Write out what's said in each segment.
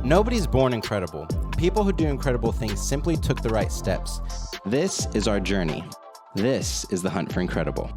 Nobody's born incredible. People who do incredible things simply took the right steps. This is our journey. This is the hunt for incredible.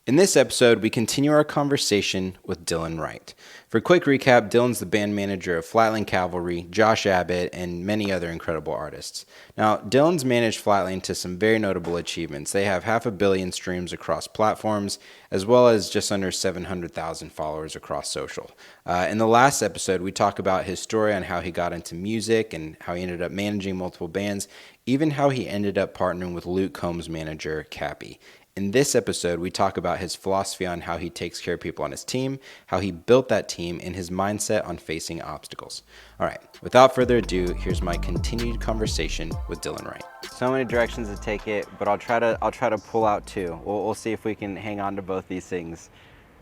In this episode, we continue our conversation with Dylan Wright. For a quick recap, Dylan's the band manager of Flatland Cavalry, Josh Abbott, and many other incredible artists. Now, Dylan's managed Flatland to some very notable achievements. They have 500 million streams across platforms, as well as just under 700,000 followers across social. In the last episode, we talk about his story on how he got into music and how he ended up managing multiple bands, even how he ended up partnering with Luke Combs' manager, Cappy. In this episode, we talk about his philosophy on how he takes care of people on his team, how he built that team, and his mindset on facing obstacles. All right, without further ado, here's my continued conversation with Dylan Wright. So many directions to take it, but I'll try to pull out two. We'll see if we can hang on to both these things.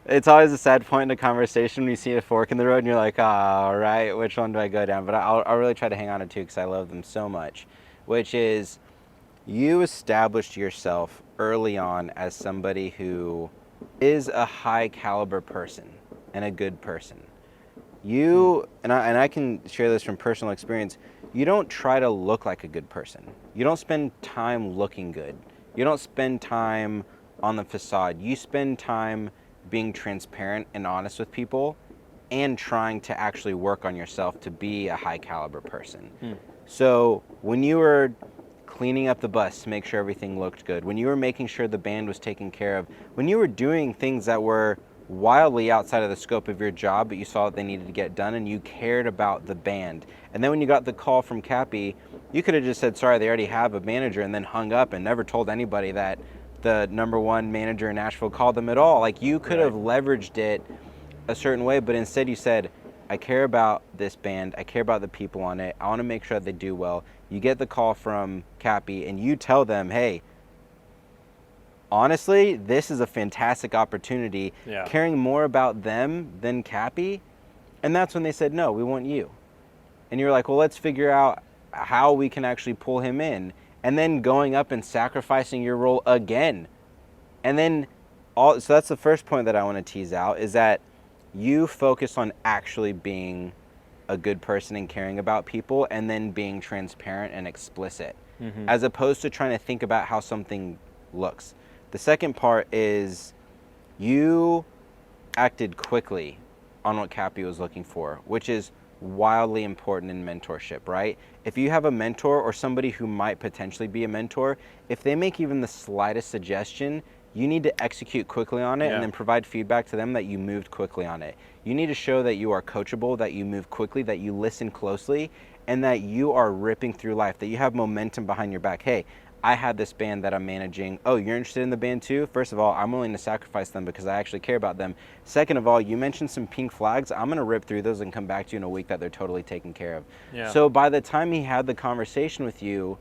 It's always a sad point in a conversation when you see a fork in the road and you're like, all right, which one do I go down? But I'll really try to hang on to two because I love them so much, which is you established yourself early on as somebody who is a high caliber person and a good person. You, and I can share this from personal experience, you don't try to look like a good person. You don't spend time looking good. You don't spend time on the facade. You spend time being transparent and honest with people and trying to actually work on yourself to be a high caliber person. So when you were cleaning up the bus to make sure everything looked good, when you were making sure the band was taken care of, when you were doing things that were wildly outside of the scope of your job, but you saw that they needed to get done and you cared about the band. And then when you got the call from Cappy, you could have just said, sorry, they already have a manager, and then hung up and never told anybody that the number one manager in Nashville called them at all. Like, you could have leveraged it a certain way, but instead you said, I care about this band, I care about the people on it, I want to make sure that they do well. You get the call from Cappy and you tell them, hey, honestly, this is a fantastic opportunity, caring more about them than Cappy. And that's when they said, no, we want you. And you're like, well, let's figure out how we can actually pull him in. And then going up and sacrificing your role again. And then, so that's the first point that I want to tease out, is that you focus on actually being a good person and caring about people, and then being transparent and explicit, as opposed to trying to think about how something looks. The second part is you acted quickly on what Cappy was looking for, which is wildly important in mentorship, right? If you have a mentor or somebody who might potentially be a mentor, if they make even the slightest suggestion, you need to execute quickly on it and then provide feedback to them that you moved quickly on it. You need to show that you are coachable, that you move quickly, that you listen closely, and that you are ripping through life, that you have momentum behind your back. Hey, I have this band that I'm managing. Oh, you're interested in the band too? First of all, I'm willing to sacrifice them because I actually care about them. Second of all, you mentioned some pink flags. I'm going to rip through those and come back to you in a week that they're totally taken care of. So by the time he had the conversation with you,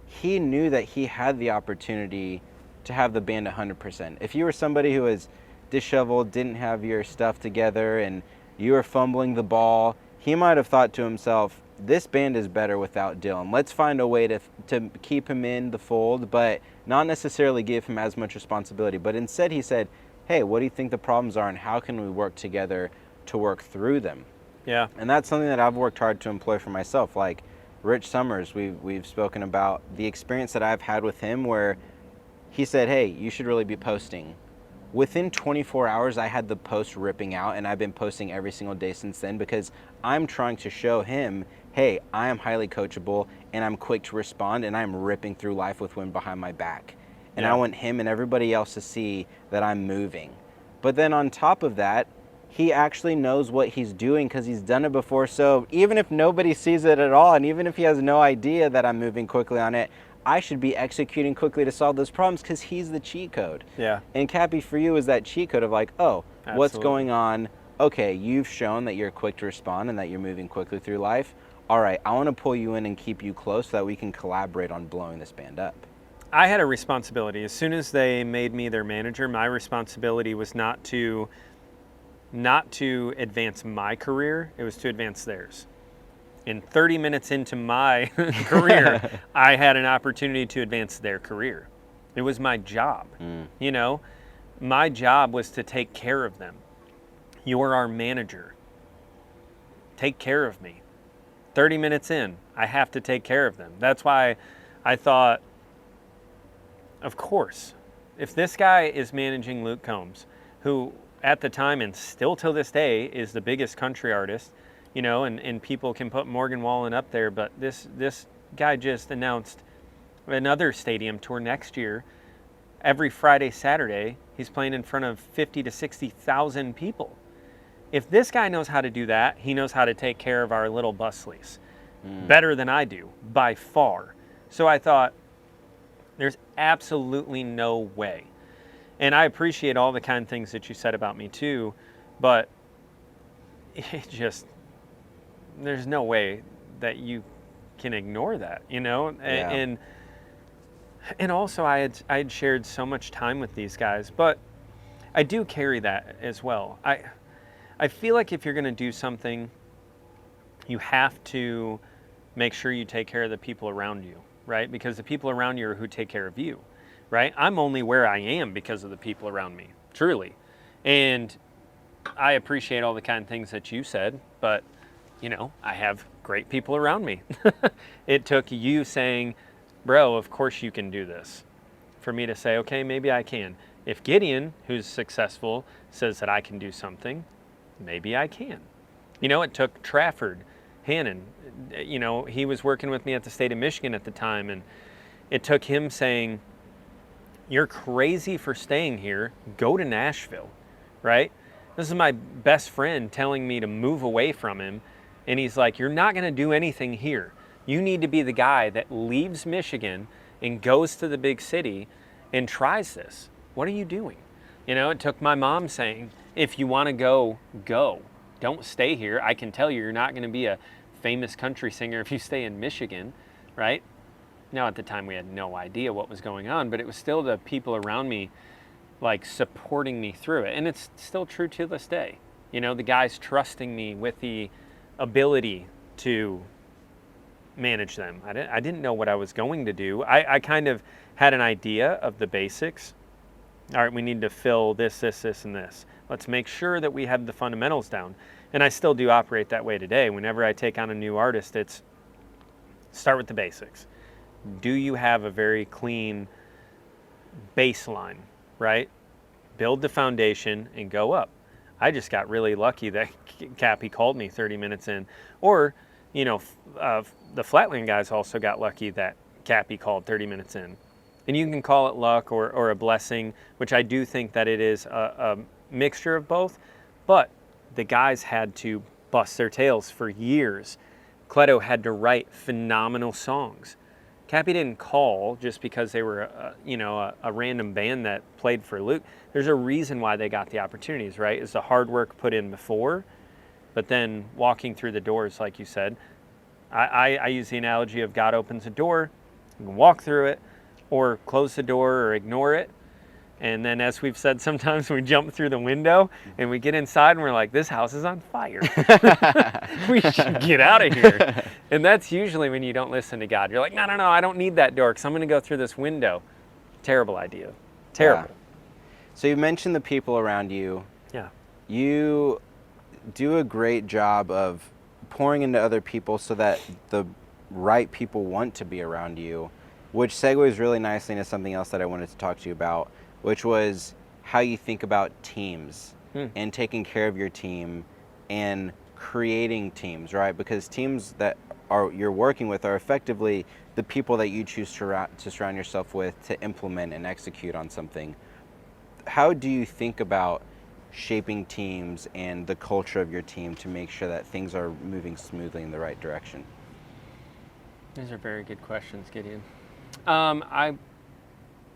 he knew that he had the opportunity to have the band 100%. If you were somebody who was disheveled, didn't have your stuff together, and you were fumbling the ball, he might have thought to himself, this band is better without Dylan. Let's find a way to keep him in the fold, but not necessarily give him as much responsibility. But instead he said, hey, what do you think the problems are, and how can we work together to work through them? And that's something that I've worked hard to employ for myself. Like Rich Summers, we've spoken about the experience that I've had with him where he said, hey, you should really be posting. Within 24 hours, I had the post ripping out, and I've been posting every single day since then because I'm trying to show him, hey, I am highly coachable, and I'm quick to respond, and I'm ripping through life with wind behind my back. And I want him and everybody else to see that I'm moving. But then on top of that, he actually knows what he's doing because he's done it before. So even if nobody sees it at all, and even if he has no idea that I'm moving quickly on it, I should be executing quickly to solve those problems because he's the cheat code. And Cappy, for you, is that cheat code of like, oh, what's going on? Okay, you've shown that you're quick to respond and that you're moving quickly through life. All right, I want to pull you in and keep you close so that we can collaborate on blowing this band up. I had a responsibility. As soon as they made me their manager, my responsibility was not to advance my career, it was to advance theirs. And 30 minutes into my career, I had an opportunity to advance their career. It was my job. You know, my job was to take care of them. You're our manager. take care of me. 30 minutes in, I have to take care of them. That's why I thought, of course, if this guy is managing Luke Combs, who at the time and still till this day is the biggest country artist, and people can put Morgan Wallen up there, but this guy just announced another stadium tour next year. Every Friday, Saturday, he's playing in front of 50 to 60,000 people. If this guy knows how to do that, he knows how to take care of our little bus lease better than I do, by far. So I thought, there's absolutely no way. And I appreciate all the kind things that you said about me too, but it just, there's no way that you can ignore that, Yeah. And also I had shared so much time with these guys, but I do carry that as well. I feel like if you're going to do something, you have to make sure you take care of the people around you, right? Because the people around you are who take care of you, right? I'm only where I am because of the people around me, truly. And I appreciate all the kind things that you said, but, I have great people around me. It took you saying, bro, of course you can do this, for me to say, okay, maybe I can. If Gideon, who's successful, says that I can do something, maybe I can. It took Trafford Hannon. He was working with me at the state of Michigan at the time, and it took him saying, you're crazy for staying here, go to Nashville, right? This is my best friend telling me to move away from him, and he's like, you're not going to do anything here. You need to be the guy that leaves Michigan and goes to the big city and tries this. What are you doing? It took my mom saying, if you want to go, go. Don't stay here. I can tell you're not going to be a famous country singer if you stay in Michigan, right? Now, at the time, we had no idea what was going on, but it was still the people around me, like, supporting me through it. And it's still true to this day. The guys trusting me with the ability to manage them. I didn't know what I was going to do. I kind of had an idea of the basics. All right, we need to fill this, and this. Let's make sure that we have the fundamentals down. And I still do operate that way today. Whenever I take on a new artist, it's start with the basics. Do you have a very clean baseline, right? Build the foundation and go up. I just got really lucky that Cappy called me 30 minutes in. Or, the Flatland guys also got lucky that Cappy called 30 minutes in. And you can call it luck or a blessing, which I do think that it is a mixture of both. But the guys had to bust their tails for years. Cleto had to write phenomenal songs. Cappy didn't call just because they were, a random band that played for Luke. There's a reason why they got the opportunities, right? It's the hard work put in before, but then walking through the doors, like you said. I use the analogy of God opens a door, you can walk through it, or close the door or ignore it. And then, as we've said, sometimes we jump through the window and we get inside and we're like, this house is on fire. We should get out of here. And that's usually when you don't listen to God. You're like, no, I don't need that door because I'm going to go through this window. Terrible idea. Terrible. Yeah. So you mentioned the people around you. Yeah. You do a great job of pouring into other people so that the right people want to be around you, which segues really nicely into something else that I wanted to talk to you about, which was how you think about teams and taking care of your team and creating teams, right? Because teams that you're working with are effectively the people that you choose to surround yourself with to implement and execute on something. How do you think about shaping teams and the culture of your team to make sure that things are moving smoothly in the right direction? These are very good questions, Gideon.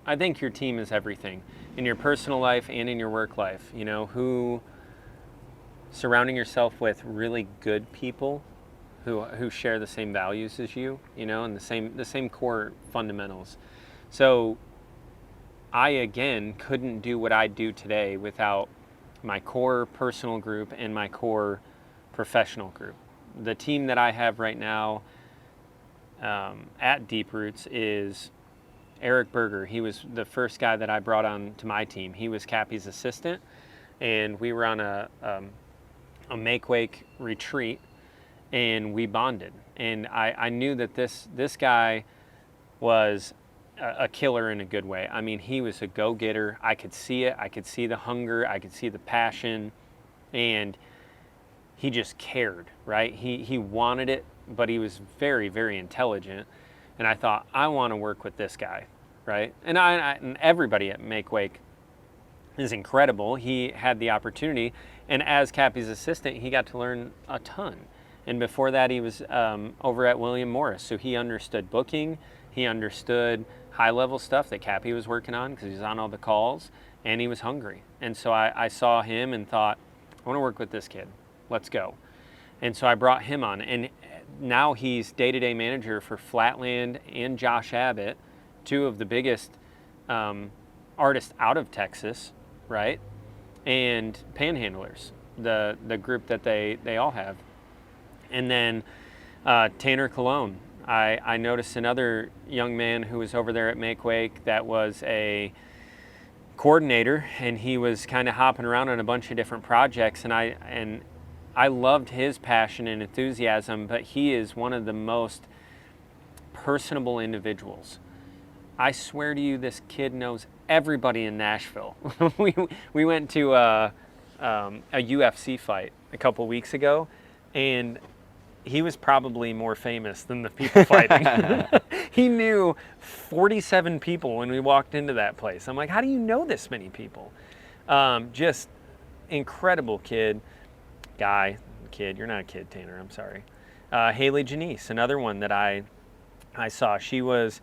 I think your team is everything in your personal life and in your work life. Surrounding yourself with really good people who share the same values as you, and the same core fundamentals. So I, again, couldn't do what I do today without my core personal group and my core professional group. The team that I have right now at Deep Roots is Eric Berger. He was the first guy that I brought on to my team. He was Cappy's assistant, and we were on a make-wake retreat, and we bonded. And I knew that this guy was a killer in a good way. I mean, he was a go-getter. I could see it. I could see the hunger. I could see the passion. And he just cared, right? He wanted it, but he was very, very intelligent. And I thought, I want to work with this guy, right? And and everybody at Make Wake is incredible. He had the opportunity. And as Cappy's assistant, he got to learn a ton. And before that, he was over at William Morris. So he understood booking. He understood high-level stuff that Cappy was working on because he was on all the calls, and he was hungry. And so I saw him and thought, I want to work with this kid. Let's go. And so I brought him on. And now he's day-to-day manager for Flatland and Josh Abbott, two of the biggest artists out of Texas, right? And Panhandlers, the group that they all have. And then Tanner Cologne. I noticed another young man who was over there at Make Wake that was a coordinator, and he was kind of hopping around on a bunch of different projects, and I loved his passion and enthusiasm, but he is one of the most personable individuals. I swear to you, this kid knows everybody in Nashville. we went to a UFC fight a couple weeks ago, and he was probably more famous than the people fighting. He knew 47 people when we walked into that place. I'm like, how do you know this many people? Just incredible kid. You're not a kid, Tanner, I'm sorry. Haley Janice, another one that I saw. She was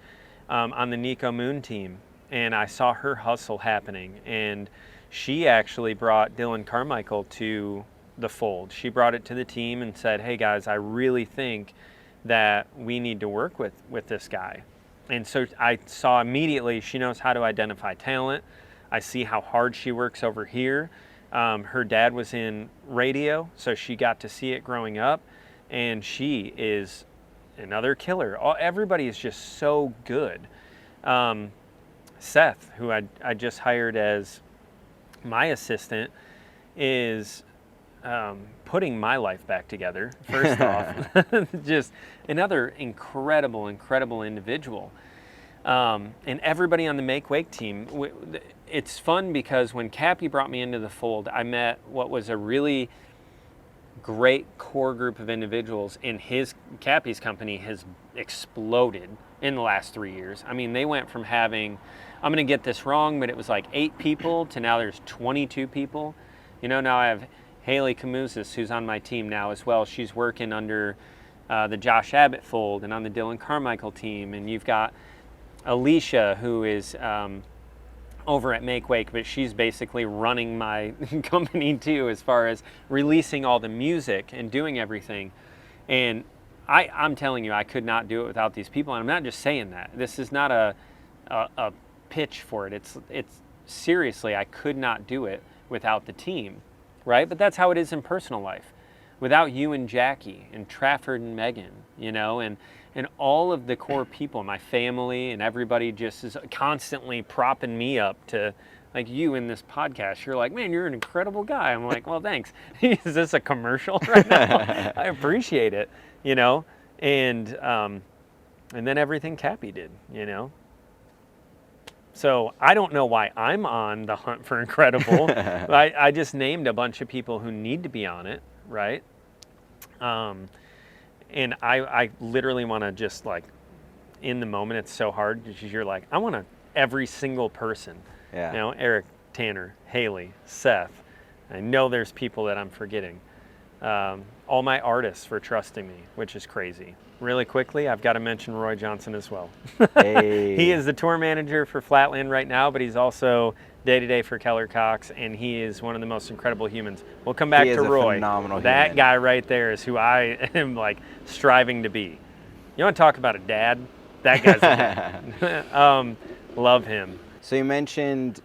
on the Nico Moon team, and I saw her hustle happening. And she actually brought Dylan Carmichael to the fold. She brought it to the team and said, hey guys, I really think that we need to work with this guy. And so I saw immediately she knows how to identify talent. I see how hard she works over here. Her dad was in radio, so she got to see it growing up, and she is another killer. Everybody is just so good. Seth, who I just hired as my assistant, is putting my life back together, first off. Just another incredible individual. And everybody on the Make Wake team, it's fun because when Cappy brought me into the fold, I met what was a really great core group of individuals, and Cappy's company has exploded in the last 3 years. I mean, they went from having, I'm going to get this wrong, but it was like 8 people to now there's 22 people. You know, now I have Haley Camusis, who's on my team now as well. She's working under the Josh Abbott fold and on the Dylan Carmichael team. And you've got Alicia, who is over at Make Wake, but she's basically running my company too, as far as releasing all the music and doing everything. And I'm telling you, I could not do it without these people. And I'm not just saying that. This is not a pitch for it. It's seriously, I could not do it without the team, right? But that's how it is in personal life. Without you and Jackie and Trafford and Megan, you know, and all of the core people, my family and everybody just is constantly propping me up to, like you in this podcast. You're like, man, you're an incredible guy. I'm like, well, thanks. Is this a commercial right now? I appreciate it, you know, and then everything Cappy did, you know. So I don't know why I'm on the hunt for incredible. I just named a bunch of people who need to be on it, right? And I literally want to just, like, in the moment, it's so hard because you're like, I want every single person. Yeah. You know, Eric, Tanner, Haley, Seth. I know there's people that I'm forgetting. All my artists for trusting me, which is crazy. Really quickly, I've got to mention Roy Johnson as well. Hey. He is the tour manager for Flatland right now, but he's also day-to-day for Keller Cox, and he is one of the most incredible humans. We'll come back to Roy. Phenomenal that human. guy right there is who I am, like, striving to be. You want to talk about a dad? That guy's a dad. Love him. So you mentioned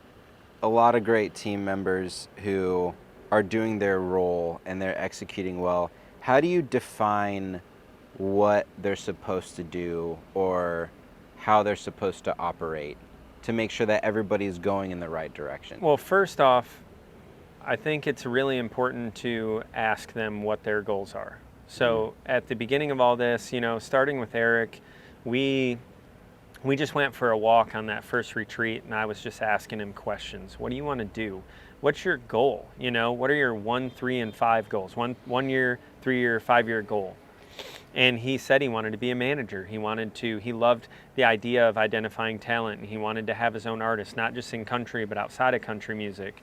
a lot of great team members who are doing their role and they're executing well. How do you define what they're supposed to do or how they're supposed to operate to make sure that everybody's going in the right direction? Well, first off, I think it's really important to ask them what their goals are. So at the beginning of all this, starting with Eric, we just went for a walk on that first retreat, and I was just asking him questions. What do you want to do? What's your goal? What are your 1, 3, and 5 goals? 1 year, 3 year, 5 year goal. And he said he wanted to be a manager. He loved the idea of identifying talent, and he wanted to have his own artists, not just in country, but outside of country music.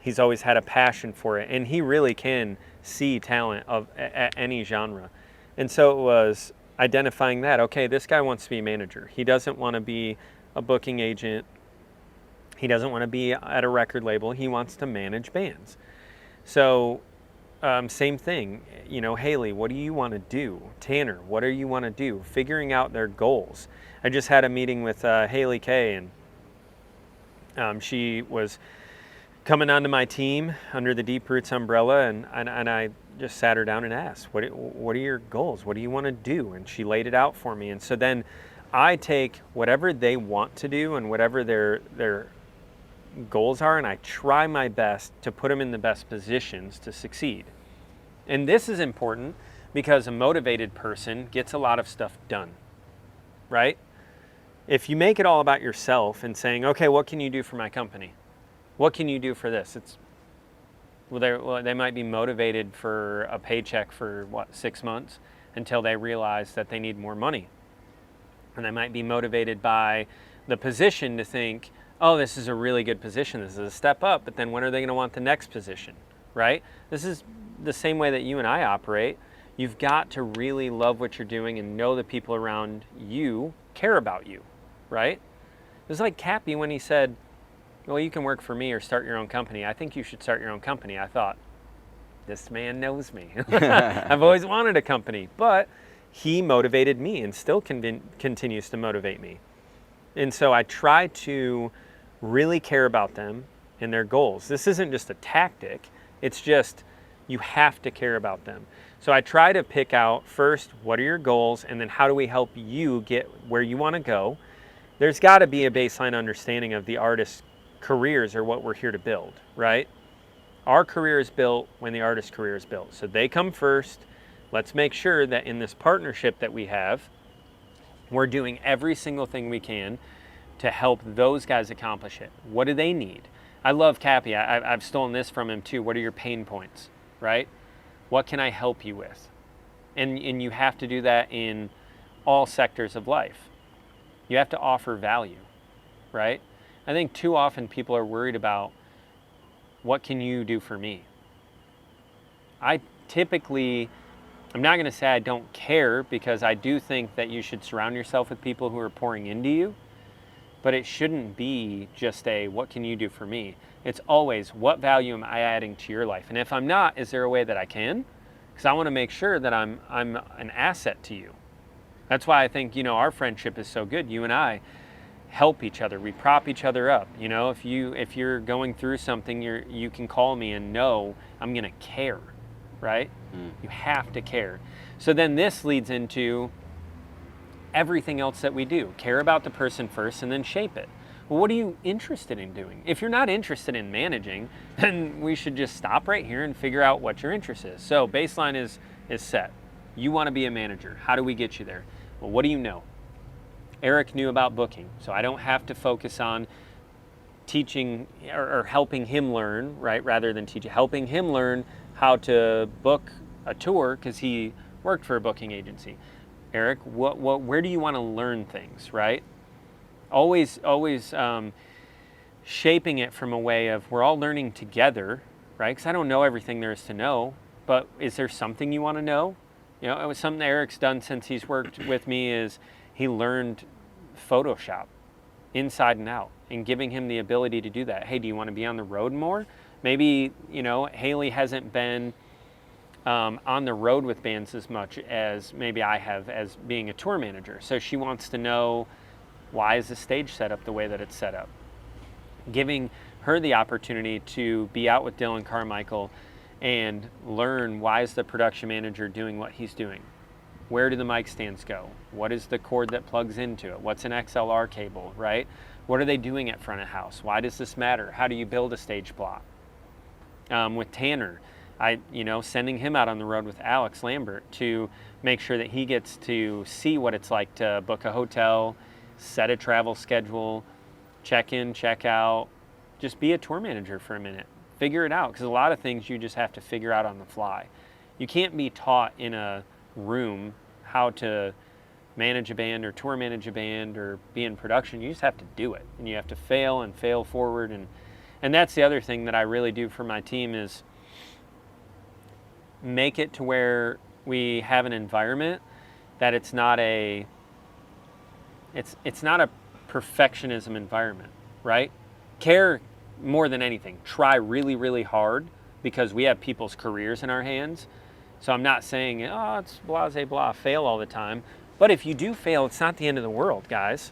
He's always had a passion for it, and he really can see talent at any genre. And so it was identifying that, okay, this guy wants to be a manager. He doesn't want to be a booking agent. He doesn't want to be at a record label. He wants to manage bands. So same thing, Haley, what do you want to do? Tanner, what do you want to do? Figuring out their goals. I just had a meeting with Haley Kay, and she was coming onto my team under the Deep Roots umbrella, and I just sat her down and asked, what are your goals? What do you want to do? And she laid it out for me. And so then I take whatever they want to do and whatever their goals are, and I try my best to put them in the best positions to succeed. And this is important because a motivated person gets a lot of stuff done, right? If you make it all about yourself and saying, okay, what can you do for my company? What can you do for this? They might be motivated for a paycheck for 6 months until they realize that they need more money. And they might be motivated by the position to think, oh, this is a really good position. This is a step up. But then when are they going to want the next position, right? This is the same way that you and I operate. You've got to really love what you're doing and know the people around you care about you, right? It was like Cappy when he said, well, you can work for me or start your own company. I think you should start your own company. I thought, this man knows me. I've always wanted a company. But he motivated me and still continues to motivate me. And so I try to really care about them and their goals. This isn't just a tactic. It's just you have to care about them. So I try to pick out first, what are your goals? And then how do we help you get where you want to go? There's got to be a baseline understanding of the artist's careers are what we're here to build, right? Our career is built when the artist's career is built. So they come first. Let's make sure that in this partnership that we have, we're doing every single thing we can to help those guys accomplish it. What do they need? I love Cappy. I've stolen this from him too. What are your pain points, right? What can I help you with? And you have to do that in all sectors of life. You have to offer value, right? I think too often people are worried about, what can you do for me? I'm not going to say I don't care, because I do think that you should surround yourself with people who are pouring into you, but it shouldn't be just what can you do for me? It's always, what value am I adding to your life? And if I'm not, is there a way that I can? Because I want to make sure that I'm an asset to you. That's why I think, our friendship is so good. You and I help each other. We prop each other up. If you're going through something, you can call me and know I'm going to care, right? You have to care. So then this leads into everything else that we do. Care about the person first and then shape it. Well, what are you interested in doing? If you're not interested in managing, then we should just stop right here and figure out what your interest is. So baseline is set. You want to be a manager. How do we get you there? Well, what do you know? Eric knew about booking, so I don't have to focus on teaching or helping him learn, right? Rather than helping him learn how to book a tour, because he worked for a booking agency. Eric, where do you want to learn things, right? Always shaping it from a way of, we're all learning together, right? Because I don't know everything there is to know, but is there something you want to know? It was something Eric's done since he's worked with me, is he learned Photoshop inside and out, and giving him the ability to do that. Hey, do you want to be on the road more? Maybe, Haley hasn't been on the road with bands as much as maybe I have as being a tour manager. So she wants to know, why is the stage set up the way that it's set up? Giving her the opportunity to be out with Dylan Carmichael and learn, why is the production manager doing what he's doing? Where do the mic stands go? What is the cord that plugs into it? What's an XLR cable, right? What are they doing at front of house? Why does this matter? How do you build a stage plot? With Tanner, Sending him out on the road with Alex Lambert to make sure that he gets to see what it's like to book a hotel, set a travel schedule, check in, check out, just be a tour manager for a minute. Figure it out, because a lot of things you just have to figure out on the fly. You can't be taught in a room how to manage a band or tour manage a band or be in production. You just have to do it, and you have to fail and fail forward. And that's the other thing that I really do for my team is make it to where we have an environment that it's not a perfectionism environment, right? Care more than anything. Try really, really hard, because we have people's careers in our hands. So I'm not saying, oh, it's blase blah, fail all the time. But if you do fail, it's not the end of the world, guys,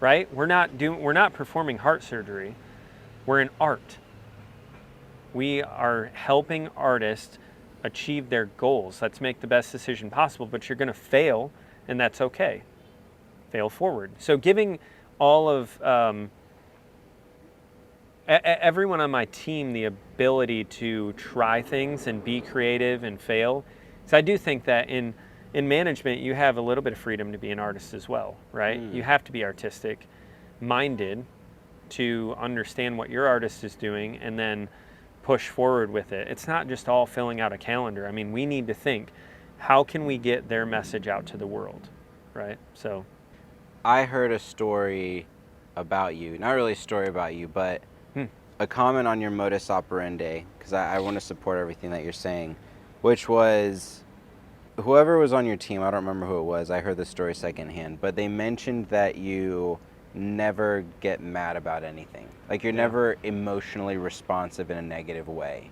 right? We're not performing heart surgery. We're in art. We are helping artists achieve their goals. Let's make the best decision possible, but you're going to fail, and that's okay. Fail forward. So giving all of everyone on my team the ability to try things and be creative and fail. So I do think that in management, you have a little bit of freedom to be an artist as well, right? You have to be artistic minded to understand what your artist is doing and then push forward with it. It's not just all filling out a calendar. I mean, we need to think, how can we get their message out to the world, right? So I heard a story about you, not really a story about you, but a comment on your modus operandi, because I want to support everything that you're saying, which was whoever was on your team, I don't remember who it was, I heard the story secondhand, but they mentioned that you never get mad about anything. Like, you're never emotionally responsive in a negative way,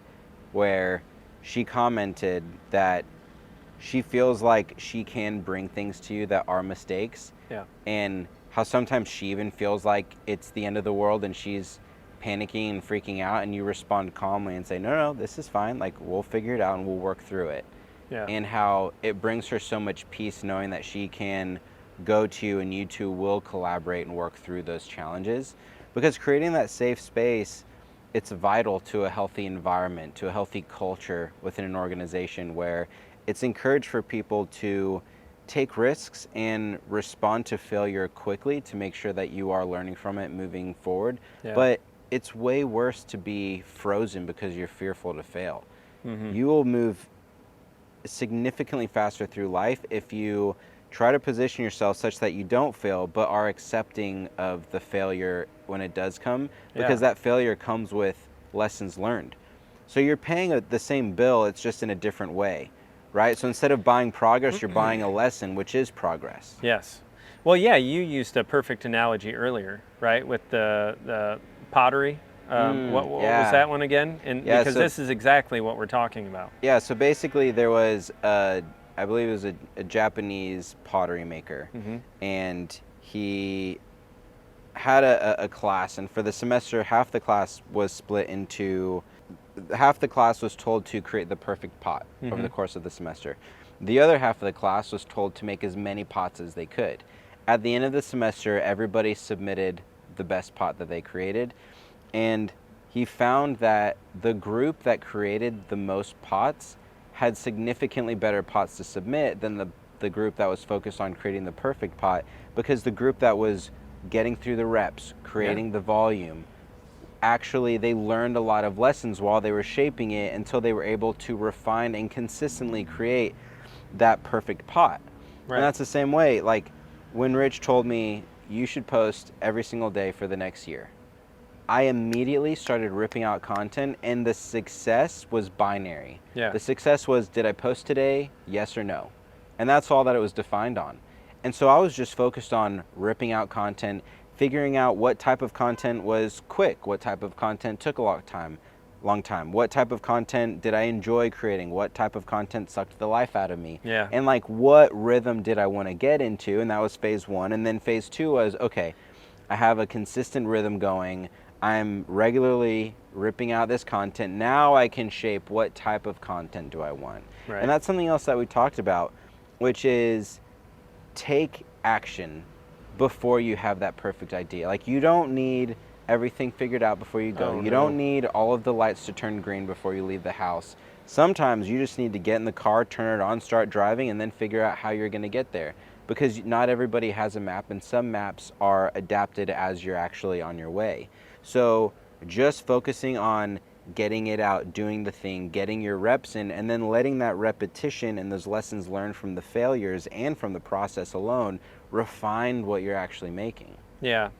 where she commented that she feels like she can bring things to you that are mistakes, and how sometimes she even feels like it's the end of the world and she's panicking and freaking out, and you respond calmly and say, no, this is fine, like, we'll figure it out and we'll work through it. And how it brings her so much peace knowing that she can go to you and you two will collaborate and work through those challenges, because creating that safe space, it's vital to a healthy environment, to a healthy culture within an organization, where it's encouraged for people to take risks and respond to failure quickly to make sure that you are learning from it moving forward. But it's way worse to be frozen because you're fearful to fail. You will move significantly faster through life if you try to position yourself such that you don't fail, but are accepting of the failure when it does come, because that failure comes with lessons learned. So you're paying the same bill, it's just in a different way, right? So instead of buying progress, you're buying a lesson, which is progress. Yes. Well, yeah, you used a perfect analogy earlier, right, with the pottery. What was that one again? And because this is exactly what we're talking about. Yeah, so basically there was, I believe it was a Japanese pottery maker, and he had a class, and for the semester, half the class was split into, half the class was told to create the perfect pot over the course of the semester. The other half of the class was told to make as many pots as they could. At the end of the semester, everybody submitted the best pot that they created, and he found that the group that created the most pots had significantly better pots to submit than the group that was focused on creating the perfect pot, because the group that was getting through the reps, creating the volume, actually they learned a lot of lessons while they were shaping it until they were able to refine and consistently create that perfect pot. And that's the same way, like when Rich told me you should post every single day for the next year, I immediately started ripping out content, and the success was binary. The success was, did I post today? Yes or no. And that's all that it was defined on. And so I was just focused on ripping out content, figuring out what type of content was quick, what type of content took a long time, what type of content did I enjoy creating, what type of content sucked the life out of me, and like what rhythm did I want to get into. And that was phase one. And then phase two was, okay, I have a consistent rhythm going, I'm regularly ripping out this content, now I can shape what type of content do I want. And that's something else that we talked about, which is take action before you have that perfect idea. Like, you don't need everything figured out before you go. Oh, You no. don't need all of the lights to turn green before you leave the house. Sometimes you just need to get in the car, turn it on, start driving, and then figure out how you're going to get there. Because not everybody has a map, and some maps are adapted as you're actually on your way. So just focusing on getting it out, doing the thing, getting your reps in, and then letting that repetition and those lessons learned from the failures and from the process alone refine what you're actually making. Yeah.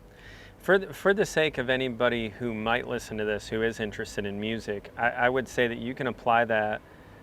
For the sake of anybody who might listen to this who is interested in music, I would say that you can apply that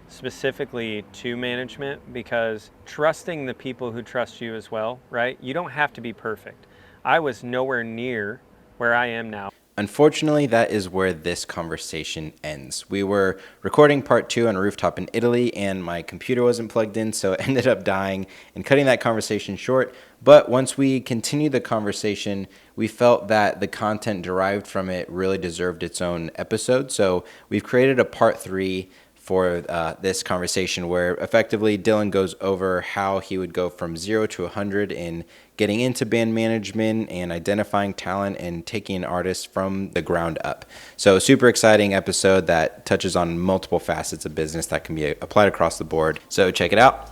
specifically to management, because trusting the people who trust you as well, right? You don't have to be perfect. I was nowhere near where I am now. Unfortunately, that is where this conversation ends. We were recording part 2 on a rooftop in Italy, and my computer wasn't plugged in, so it ended up dying and cutting that conversation short. But once we continued the conversation, we felt that the content derived from it really deserved its own episode. So we've created a part 3 for this conversation, where effectively Dylan goes over how he would go from 0 to 100 in getting into band management and identifying talent and taking an artist from the ground up. So super exciting episode that touches on multiple facets of business that can be applied across the board. So check it out.